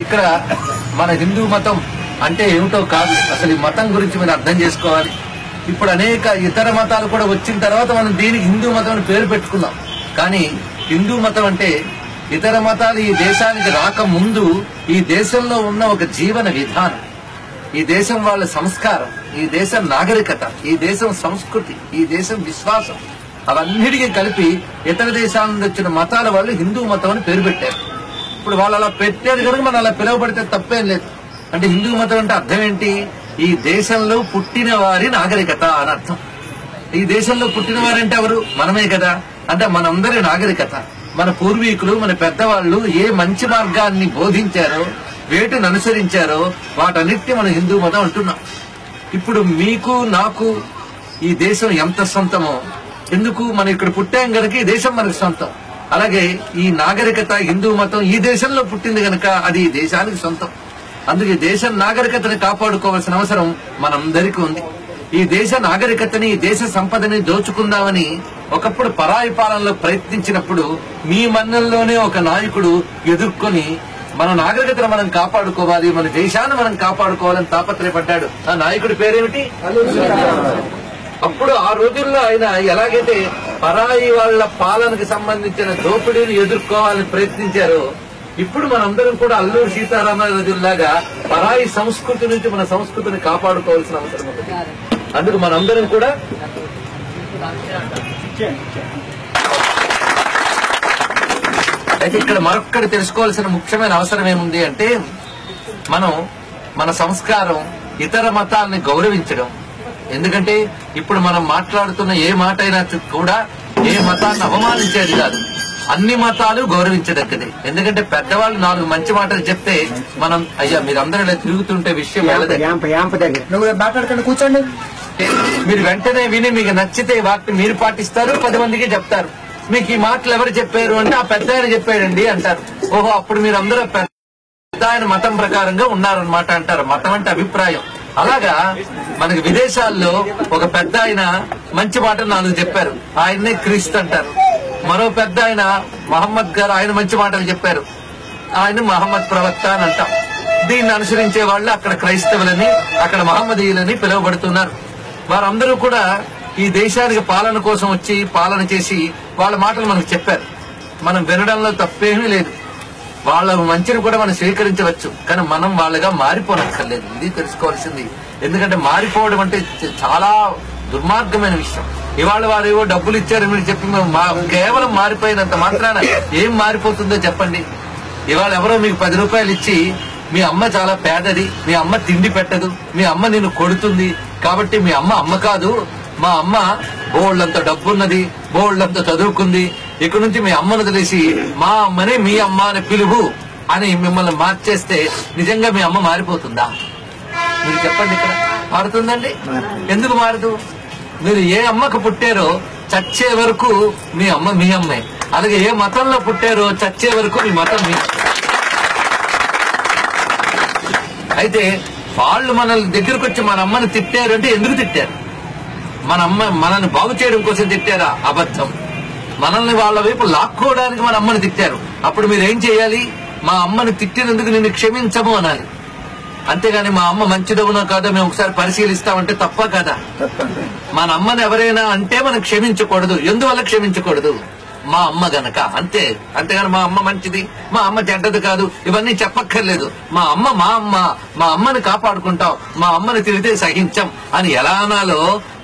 ఇక్కడ మన హిందూ మతం అంటే ఏమిటో కాదు, అసలు ఈ మతం గురించి మీరు అర్థం చేసుకోవాలి. ఇప్పుడు అనేక ఇతర మతాలు కూడా వచ్చిన తర్వాత మనం దీనికి హిందూ మతం అని పేరు పెట్టుకున్నాం. కానీ హిందూ మతం అంటే ఇతర మతాలు ఈ దేశానికి రాకముందు ఈ దేశంలో ఉన్న ఒక జీవన విధానం, ఈ దేశం వాళ్ళ సంస్కారం, ఈ దేశం నాగరికత, ఈ దేశం సంస్కృతి, ఈ దేశం విశ్వాసం, అవన్నిటికీ కలిపి ఇతర దేశాల నుండి వచ్చిన మతాల వాళ్ళు హిందూ మతం అని పేరు పెట్టారు. ఇప్పుడు వాళ్ళు అలా పెట్టారు కనుక మనం అలా పిలువబడితే తప్పేం లేదు. అంటే హిందూ మతం అంటే అర్థం ఏంటి? ఈ దేశంలో పుట్టిన వారి నాగరికత అని అర్థం. ఈ దేశంలో పుట్టిన వారంటే ఎవరు? మనమే కదా. అంటే మనందరి నాగరికత, మన పూర్వీకులు, మన పెద్దవాళ్ళు ఏ మంచి మార్గాన్ని బోధించారో, వేటిని అనుసరించారో వాటన్నిటిని మనం హిందూ మతం అంటున్నాం. ఇప్పుడు మీకు నాకు ఈ దేశం ఎంత సొంతమో, ఎందుకు మనం ఇక్కడ పుట్టాం గనక ఈ దేశం మనకు సొంతం. అలాగే ఈ నాగరికత హిందూ మతం ఈ దేశంలో పుట్టింది గనక అది ఈ దేశానికి సొంతం. అందుకే దేశం నాగరికతని కాపాడుకోవాల్సిన అవసరం మనందరికీ ఉంది. ఈ దేశ నాగరికతని, ఈ దేశ సంపదని దోచుకుందామని ఒకప్పుడు పరాయి పాలనలో ప్రయత్నించినప్పుడు మీ మన్నల్లోనే ఒక నాయకుడు ఎదుర్కొని మన నాగరికతను మనం కాపాడుకోవాలి, మన దేశాన్ని మనం కాపాడుకోవాలని తాపత్రయపడ్డాడు. ఆ నాయకుడి పేరేమిటి? అప్పుడు ఆ రోజుల్లో ఆయన ఎలాగైతే పరాయి వాళ్ల పాలనకు సంబంధించిన దోపిడీని ఎదుర్కోవాలని ప్రయత్నించారో, ఇప్పుడు మనందరం కూడా అల్లూరి సీతారామరాజులాగా పరాయి సంస్కృతి నుంచి మన సంస్కృతిని కాపాడుకోవాల్సిన అవసరం ఉంది. అందుకు మనందరం కూడా అయితే ఇక్కడ మరొక్కటి తెలుసుకోవాల్సిన ముఖ్యమైన అవసరం ఏముంది అంటే, మనం మన సంస్కారం ఇతర మతాలని గౌరవించడం. ఎందుకంటే ఇప్పుడు మనం మాట్లాడుతున్న ఏ మాట అయినా కూడా ఏ మతాన్ని అవమానించేది కాదు, అన్ని మతాలు గౌరవించదగ్గది. ఎందుకంటే పెద్దవాళ్ళు 4 మంచి మాటలు చెప్తే మనం అయ్యా మీరందరూ ఇలా తిరుగుతుంటే విషయం మాట్లాడకండి, కూర్చోండి. మీరు వెంటనే విని మీకు నచ్చితే వాటిని మీరు పాటిస్తారు, 10 మందికి చెప్తారు. మీకు ఈ మాటలు ఎవరు చెప్పారు అంటే ఆ పెద్ద ఆయన చెప్పాడండి అంటారు. ఓహో, అప్పుడు మీరందరూ పెద్ద ఆయన మతం ప్రకారంగా ఉన్నారనమాట అంటారు. మతం అంటే అభిప్రాయం. అలాగా మనకి విదేశాల్లో ఒక పెద్ద ఆయన మంచి మాటలు 4 చెప్పారు, ఆయన్నే క్రీస్తు అంటారు. మరో పెద్ద ఆయన మహమ్మద్ గారు, ఆయన మంచి మాటలు చెప్పారు, ఆయన మహమ్మద్ ప్రవక్త అని అంటాం. దీన్ని అనుసరించే వాళ్ళు అక్కడ క్రైస్తవులని, అక్కడ మహమ్మదీయులని పిలువబడుతున్నారు. వారందరూ కూడా ఈ దేశానికి పాలన కోసం వచ్చి పాలన చేసి వాళ్ళ మాటలు మనకు చెప్పారు. మనం వినడంలో తప్పేమీ లేదు, వాళ్ళ మంచిని కూడా మనం స్వీకరించవచ్చు. కానీ మనం వాళ్ళగా మారిపోనక్కర్లేదు, ఇది తెలుసుకోవాల్సింది. ఎందుకంటే మారిపోవడం అంటే చాలా దుర్మార్గమైన విషయం. ఇవాళ వారేవో డబ్బులు ఇచ్చారు మీరు చెప్పి కేవలం మారిపోయినంత మాత్రాన ఏం మారిపోతుందో చెప్పండి. ఇవాళ ఎవరో మీకు 10 రూపాయలు ఇచ్చి మీ అమ్మ చాలా పేదది, మీ అమ్మ తిండి పెట్టదు, మీ అమ్మ నిన్ను కొడుతుంది, కాబట్టి మీ అమ్మ కాదు, మా అమ్మ బోళ్లంత డబ్బున్నది, బోళ్లంత చదువుకుంది, ఇక నుంచి మీ అమ్మను తెలిసి మా అమ్మని మీ అమ్మ అని పిలువు అని మిమ్మల్ని మార్చేస్తే నిజంగా మీ అమ్మ మారిపోతుందా? మీరు చెప్పండి. ఇక్కడ మారుతుందండి? ఎందుకు మారదు? మీరు ఏ అమ్మకు పుట్టారో చచ్చే వరకు మీ అమ్మ మీ అమ్మే. అలాగే ఏ మతంలో పుట్టారో చచ్చే వరకు మీ మతం మీ. అయితే వాళ్ళు మన దగ్గరకు వచ్చి మన అమ్మని తిట్టారు అంటే ఎందుకు తిట్టారు? మన అమ్మ మనల్ని బాగు చేయడం కోసం తిట్టారా? అబద్ధం. మనల్ని వాళ్ళ వైపు లాక్కోవడానికి మన అమ్మని తిట్టారు. అప్పుడు మీరేం చేయాలి? మా అమ్మని తిట్టినందుకు నిన్ను క్షమించము అనాలి. అంతేగాని మా అమ్మ మంచిదవునో కాదో మేము ఒకసారి పరిశీలిస్తామంటే తప్ప కదా. మన అమ్మని ఎవరైనా అంటే మనం క్షమించకూడదు. ఎందువల్ల క్షమించకూడదు? మా అమ్మ గనక, అంతే. అంతేగాని మా అమ్మ మంచిది, మా అమ్మ చెడ్డది కాదు, ఇవన్నీ చెప్పక్కర్లేదు. మా అమ్మని కాపాడుకుంటాం, మా అమ్మని తిరిగితే సహించం అని ఎలా అనాలో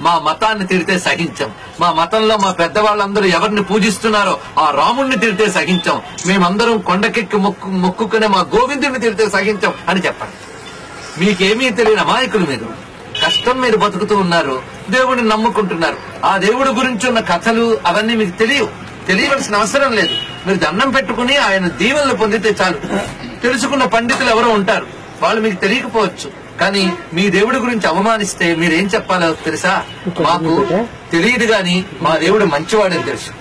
మా మతాన్ని తిరిగితే సహించం. మా మతంలో మా పెద్దవాళ్ళందరూ ఎవరిని పూజిస్తున్నారో ఆ రాముణ్ణి తిరిగితే సహించం. మేమందరం కొండకెక్కి మొక్కుకునే మా గోవిందుడిని తిరిగితే సహించం అని చెప్పండి. మీకేమీ తెలియని అమాయకులు మీరు. కష్టం మీరు బతుకుతూ ఉన్నారు, దేవుడిని నమ్ముకుంటున్నారు. ఆ దేవుడి గురించి ఉన్న కథలు అవన్నీ మీకు తెలియవలసిన అవసరం లేదు. మీరు దండం పెట్టుకుని ఆయన దీవెనలు పొందితే చాలు. తెలుసుకున్న పండితులు ఎవరో ఉంటారు, వాళ్ళు మీకు తెలియకపోవచ్చు. కానీ మీ దేవుడి గురించి అవమానిస్తే మీరేం చెప్పాలో తెలుసా? మాకు తెలియదు గాని మా దేవుడు మంచివాడని తెలుసు.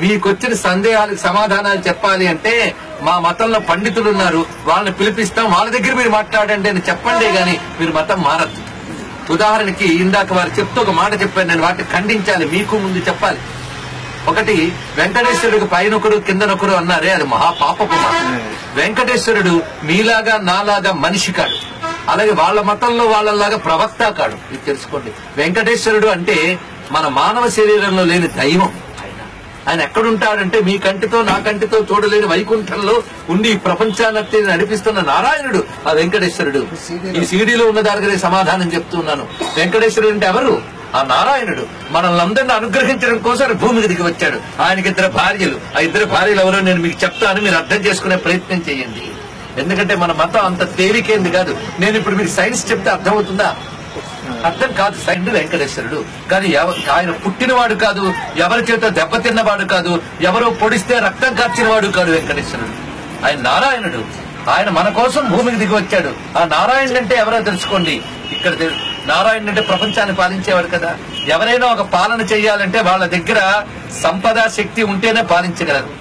మీకొచ్చిన సందేహాలకు సమాధానాలు చెప్పాలి అంటే మా మతంలో పండితులు ఉన్నారు, వాళ్ళని పిలిపిస్తాం, వాళ్ళ దగ్గర మీరు మాట్లాడండి అని చెప్పండి. గాని మీరు మతం మారద్దు. ఉదాహరణకి ఇందాక వారు చెప్తూ ఒక మాట చెప్పాను, నేను వాటిని ఖండించాలి, మీకు ముందు చెప్పాలి. ఒకటి వెంకటేశ్వరుడికి పైనొకరు కిందనొకరు అన్నారే, అది మహాపాపపు మాట. వెంకటేశ్వరుడు మీలాగా నాలాగా మనిషి కాడు, అలాగే వాళ్ళ మతంలో వాళ్ళలాగా ప్రవక్త కాడు. ఇది తెలుసుకోండి. వెంకటేశ్వరుడు అంటే మన మానవ శరీరంలో లేని దైవం. ఆయన ఎక్కడుంటాడంటే మీ కంటితో నా కంటితో చూడలేని వైకుంఠంలో ఉండి ఈ ప్రపంచాన్ని నడిపిస్తున్న నారాయణుడు ఆ వెంకటేశ్వరుడు. ఈ సీడీలో ఉన్న దానికి సమాధానం చెప్తున్నాను. వెంకటేశ్వరుడు అంటే ఎవరు? ఆ నారాయణుడు. మనల్ని అందరినీ అనుగ్రహించడం కోసం భూమికి దిగి వచ్చాడు. ఆయనకి 2 భార్యలు. ఆ 2 భార్యలు ఎవరో నేను మీకు చెప్తాను, మీరు అర్థం చేసుకునే ప్రయత్నం చేయండి. ఎందుకంటే మన మతం అంత తేలికేంది కాదు. నేను ఇప్పుడు మీకు సైన్స్ చెప్తే అర్థమవుతుందా? అర్థం కాదు. సైండ్ వెంకటేశ్వరుడు. కానీ ఆయన పుట్టినవాడు కాదు, ఎవరి చేత దెబ్బతిన్నవాడు కాదు, ఎవరో పొడిస్తే రక్తం కార్చిన వాడు కాదు వెంకటేశ్వరుడు. ఆయన నారాయణుడు. ఆయన మన కోసం భూమికి దిగి వచ్చాడు. ఆ నారాయణుడు అంటే ఎవరో తెలుసుకోండి. ఇక్కడ నారాయణుడు అంటే ప్రపంచాన్ని పాలించేవాడు కదా. ఎవరైనా ఒక పాలన చేయాలంటే వాళ్ళ దగ్గర సంపదా శక్తి ఉంటేనే పాలించగలరు.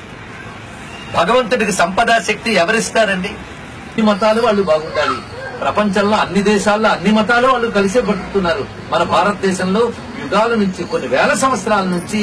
భగవంతుడికి సంపదా శక్తి ఎవరిస్తారండి? అన్ని మతాలు వాళ్ళు బాగుండాలి. ప్రపంచంలో అన్ని దేశాల్లో అన్ని మతాలు వాళ్ళు కలిసే బతుకుతున్నారు. మన భారతదేశంలో యుగాల నుంచి, కొన్ని వేల సంవత్సరాల నుంచి